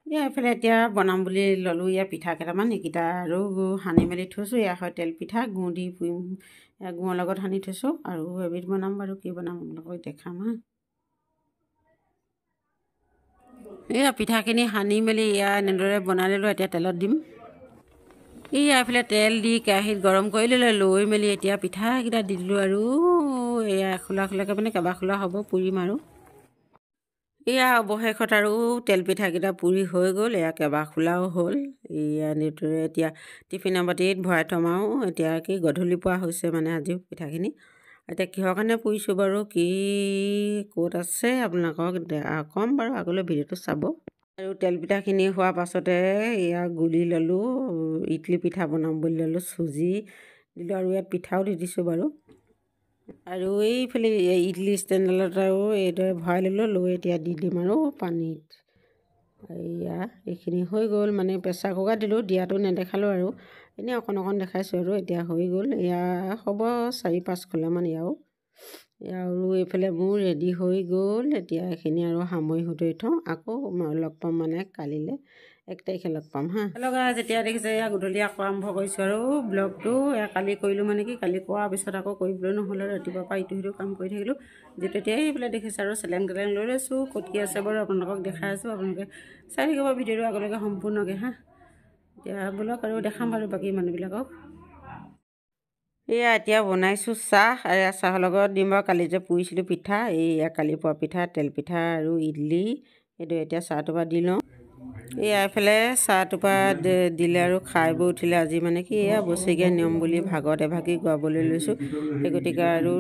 এইফালে এতিয়া বনাম বুলি ল'লোঁ। ইয়াৰ পিঠা কেইটামান এইকেইটা আৰু সানি মেলি থৈছোঁ। এয়া হয় তেল পিঠা, গুড় দি পুৰিম, গুড়ৰ লগত সানি থৈছোঁ। আৰু এবিধ বনাম বাৰু, কি বনাম আপোনালোকক দেখাম হা। এয়া পিঠাখিনি সানি মেলি এয়া এনেদৰে বনাই ল'লোঁ। এতিয়া তেলত দিম। এইফালে তেল দি কেৰাহীত গৰম কৰি ল'লে, লৈ মেলি এতিয়া পিঠাকেইটা দি দিলোঁ। আৰু এয়া খোলা খোলাকৈ মানে কেইবাখোলা হ'ব, পুৰিম আৰু। এয়া অৱশেষত আৰু তেল পিঠাকেইটা পুৰি হৈ গ'ল। এয়া কেইবাখোলাও হ'ল। এয়া এনেদৰে এতিয়া টিফিনৰ বাতিত ভৰাই থ'ম আৰু। এতিয়া কি গধূলি পোৱা হৈছে মানে আজি পিঠাখিনি। এতিয়া কিহৰ কাৰণে পুৰিছোঁ বাৰু, কি ক'ত আছে আপোনালোকক ক'ম বাৰু, আগলৈ ভিডিঅ'টো চাব। আৰু তেল পিঠাখিনি হোৱাৰ পাছতে এয়া গুলি ল'লোঁ। ইডলি পিঠা বনাম বুলি ল'লোঁ, চুজি দিলোঁ আৰু ইয়াত পিঠাও দি দিছোঁ বাৰু। আৰু এইফালে ইডলি ষ্টেণ্ডডালত আৰু এইদৰে ভৰাই ল'লোঁ। লৈ এতিয়া দি দিম আৰু পানীত। এয়া এইখিনি হৈ গ'ল, মানে প্ৰেছাৰ কুকাৰ দিলোঁ, দিয়াটো নেদেখালোঁ আৰু এনেই অকণ অকণ দেখাইছোঁ আৰু। এতিয়া হৈ গ'ল, এয়া হ'ব 4-5 খোলামান এয়াও। আৰু এইফালে মোৰ ৰেডি হৈ গ'ল। এতিয়া এইখিনি আৰু সামৰি সুতৰি থওঁ। আকৌ লগ পাম মানে কালিলৈ 1 তাৰিখে লগ পাম হা। লগা যেতিয়া দেখিছে এয়া গধূলি আকৌ আৰম্ভ কৰিছোঁ আৰু ব্লগটো। এয়া কালি কৰিলোঁ মানে কি, কালি কৰাৰ পিছত আকৌ কৰিবলৈ নহ'লে, ৰাতিপুৱাৰ পৰা ইটো সিটো কাম কৰি থাকিলোঁ। যেতিয়াই এইফালে দেখিছে আৰু চেলেং তেলেং লৈ লৈছোঁ। ক'ত কি আছে বাৰু আপোনালোকক দেখাই আছোঁ। আপোনালোকে চাই থাকিব ভিডিঅ'টো আগলৈকে সম্পূৰ্ণকৈ হা। এতিয়া ব'লক আৰু দেখাম বাৰু বাকী মানুহবিলাকক। এয়া এতিয়া বনাইছোঁ চাহ। এয়া চাহৰ লগত দিম বাৰু কালি যে পুৰিছিলোঁ পিঠা, এয়া কালি পোৱা পিঠা, তেল পিঠা আৰু ইডলি। সেইটো এতিয়া চাহটোপা দি লওঁ। এয়া এইফালে চাহটোপা দিলে আৰু খাই বৈ উঠিলে। আজি মানে কি এয়া বছৰেকীয়া নিয়ম বুলি ভাগত এভাগি গোৱাবলৈ লৈছোঁ। সেই গতিকে আৰু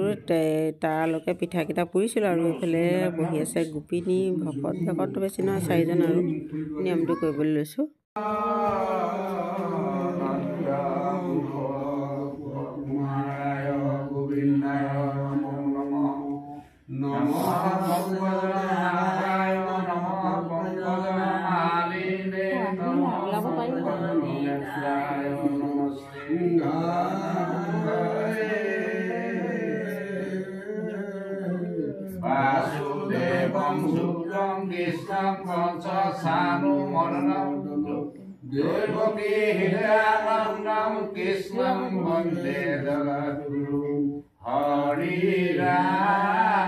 তালৈকে পিঠাকেইটা পুৰিছিলোঁ। আৰু এইফালে বহি আছে গোপিনী, ভকতটো বেছি নহয়, 4জন আৰু নিয়মটো কৰিবলৈ লৈছোঁ। Vasudevang Sutram Krishnam Vansa Sanu Moranam Devaki Hridayanandam Krishnam Vande Jagadguru Hari Ram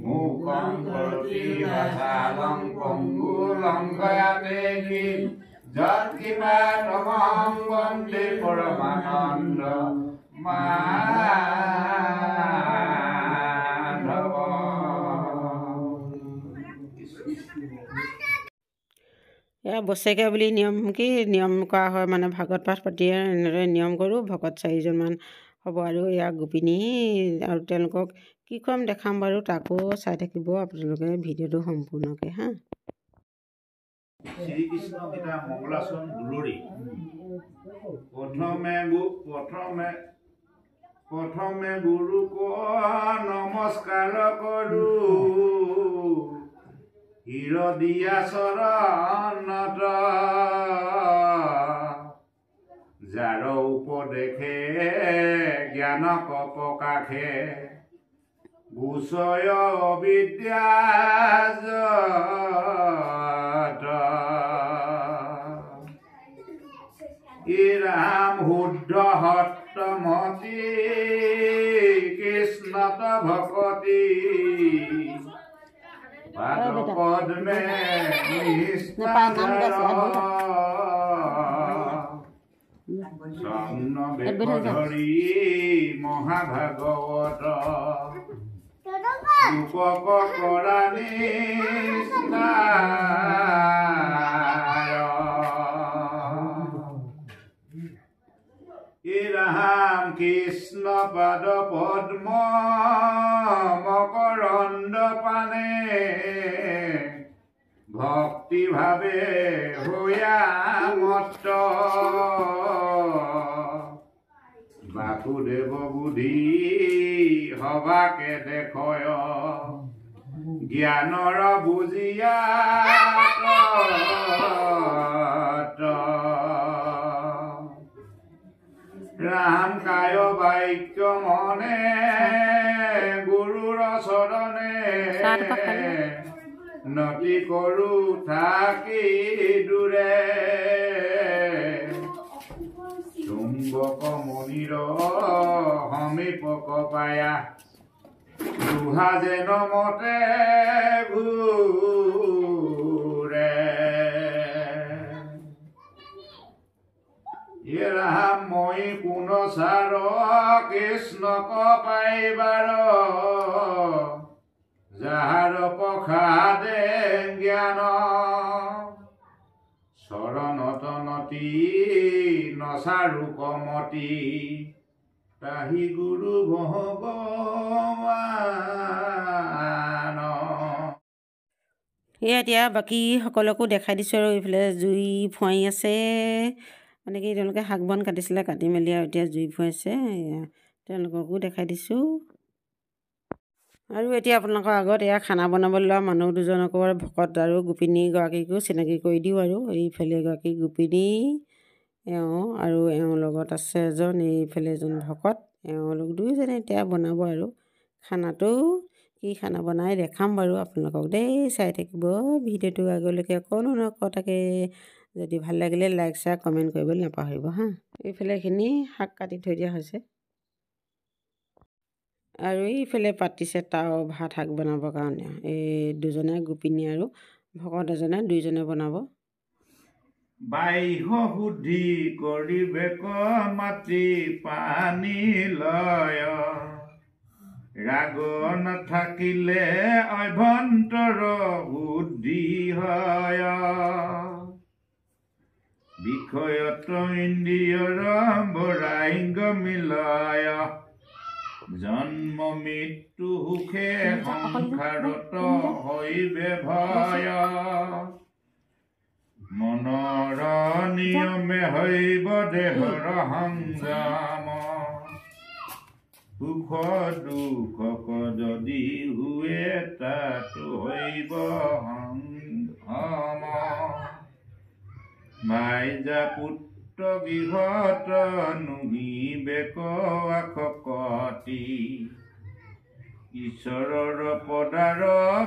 Mukam Karoti Vasalam Pangulam Gayate Kim Jatkima Namam Vande Paramananda এয়া বছৰেকীয়া বুলি নিয়ম কৰা হয় মানে, ভাগৱত পাঠ পাতি এনেদৰে নিয়ম কৰোঁ। ভকত 4জনমান হ'ব আৰু এয়া গোপিনী আৰু তেওঁলোকক কি খুৱাম দেখাম বাৰু, তাকো চাই থাকিব আপোনালোকে ভিডিঅ'টো সম্পূৰ্ণকৈ হা। শ্ৰীকৃষ্ণ গীতা মংগলাচৰণ দুলৰি প্ৰথমে গুৰুক নমস্কাৰ কৰোঁ, হিৰদিয়া চৰণত যাৰ উপদেশে জ্ঞানক প্ৰকাশে, গুচয় বিদ্যা ৰাম শুদ্ধ সত্যমতী কৃষ্ণত ভকতি, পাদ পদ্মে ধৰি মহাভাগৱত, ৰূপক কৰা ৰাম কৃষ্ণ পাদ পদ্ম মকৰন্দ পানে, ভক্তি ভাৱে হৈয়া মত্ত, বাসুদেৱ বুদ্ধি সবাকে দেখয়, জ্ঞানৰ বুজিয়া ৰাম কায় বাক্য মনে, গুৰুৰ চৰণে নতি কৰো থাকি দূৰে চুম্বক মণিৰ সমীপক পায়া দুহা যেন মতে ঘূৰে ৰাম মই কোন চাৰ কৃষ্ণক পাইবাৰ যাহাৰ প্ৰসাদে জ্ঞান চৰণত নতি নচাৰু কমতি তাহি গুৰু ভগৱান এয়া এতিয়া বাকী সকলোকো দেখাই দিছোঁ আৰু এইফালে জুই ফুৱাই আছে মানে কি তেওঁলোকে শাক বন কাটিছিলে কাটি মেলি আৰু এতিয়া জুই ফুৱাইছে তেওঁলোককো দেখাই দিছোঁ আৰু এতিয়া আপোনালোকৰ আগত এয়া খানা বনাবলৈ লোৱা মানুহ দুজনকো ভকত আৰু গোপিনীগৰাকীকো চিনাকি কৰি দিওঁ আৰু এইফালে এগৰাকী গোপিনী এওঁ আৰু এওঁৰ লগত আছে এজন এইফালে এজন ভকত এওঁলোক দুয়োজনে এতিয়া বনাব আৰু খানাটো কি খানা বনাই দেখাম বাৰু আপোনালোকক দেই চাই থাকিব ভিডিঅ'টো আগলৈকে অকণো নকটাকে যদি ভাল লাগিলে লাইক শ্বেয়াৰ কমেণ্ট কৰিবলৈ নাপাহৰিব হা এইফালে এইখিনি শাক কাটি থৈ দিয়া হৈছে আৰু এইফালে পাতিছে তাও ভাত শাক বনাবৰ কাৰণে এই দুজনে গোপিনী আৰু ভকত এজনে দুইজনে বনাব বাহ্য শুদ্ধি কৰিবেক মাটি পানী লয় ৰাগ নাথাকিলে অভ্যন্তৰ শুদ্ধি হয় বিষয়ত ইন্দ্ৰিয়ৰ বৰাইংগ মিলয় জন্ম মৃত্যু সুখে সংসাৰত হৈবে ভয় মনৰ নিয়মে হৈব দেহৰ সংযম সুখ দুখক যদি হুৱে তাতো হৈব সংযম ভাইজা পুত্ৰ গৃহত নুহিবেক আশকতি ঈশ্বৰৰ পদাৰ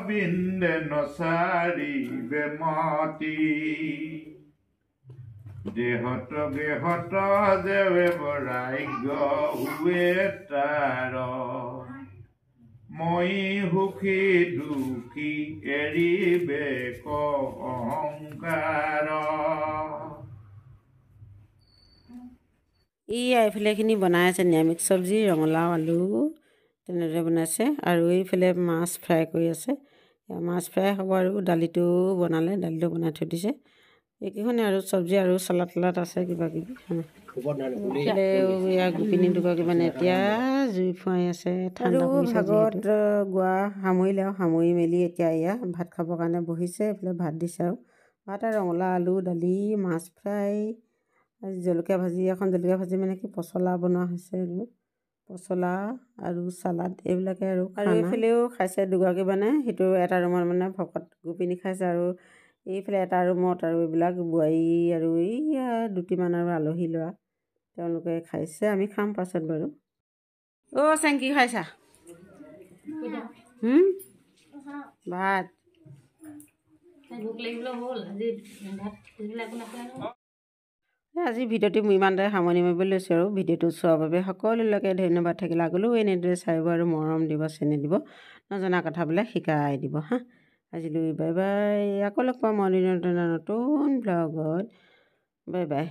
বিন্দে নচাৰিবে মতি দেহত গেহত যেৱে বৰাইগ হুৱে তাৰ মই সুখী দুখী এৰিবেক অহংকাৰ এইফালে এইখিনি বনাই আছে নিৰামিষ চব্জি ৰঙালাও আলু তেনেদৰে বনাইছে আৰু এইফালে মাছ ফ্ৰাই কৰি আছে মাছ ফ্ৰাই হ'ব আৰু দালিটো বনালে দালিটো বনাই থৈ দিছে এইকেইখনে আৰু চব্জি আৰু চালাড তালাড আছে কিবা কিবি এয়া গোপিনী দুগৰাকী মানে এতিয়া জুই ফুৱাই আছে ঠাণ্ডা ভাগত গোৱা সামৰিলে আৰু সামৰি মেলি এতিয়া এয়া ভাত খাবৰ কাৰণে বহিছে এইফালে ভাত দিছে আৰু ভাত আৰু ৰঙালাও আলু দালি মাছ ফ্ৰাই জলকীয়া ভাজি এখন জলকীয়া ভাজি মানে কি পচলা বনোৱা হৈছে এইবোৰ পচলা আৰু চালাড এইবিলাকে আৰু এইফালেও খাইছে দুগৰাকী মানে সেইটো এটা ৰুমত মানে ভকত গোপিনী খাইছে আৰু এইফালে এটা ৰুমত আৰু এইবিলাক বোৱাৰী আৰু এইয়া দুটিমান আৰু আলহী লোৱা তেওঁলোকে খাইছে আমি খাম পাছত বাৰু অ' চেং কি খাইছা ভাত ভোক লাগিবলৈ হ'ল আজি ভিডিঅ'টো মই ইমানদৰে সামৰণি মাৰিবলৈ লৈছোঁ আৰু ভিডিঅ'টো চোৱাৰ বাবে সকলোলৈকে ধন্যবাদ থাকিলে আগলৈও এনেদৰে চাব আৰু মৰম দিব চেনি দিব নজনা কথাবিলাক শিকাই দিব হা আজিলৈ বাই বাই আকৌ লগ পাম নতুন ব্লগত বাই বাই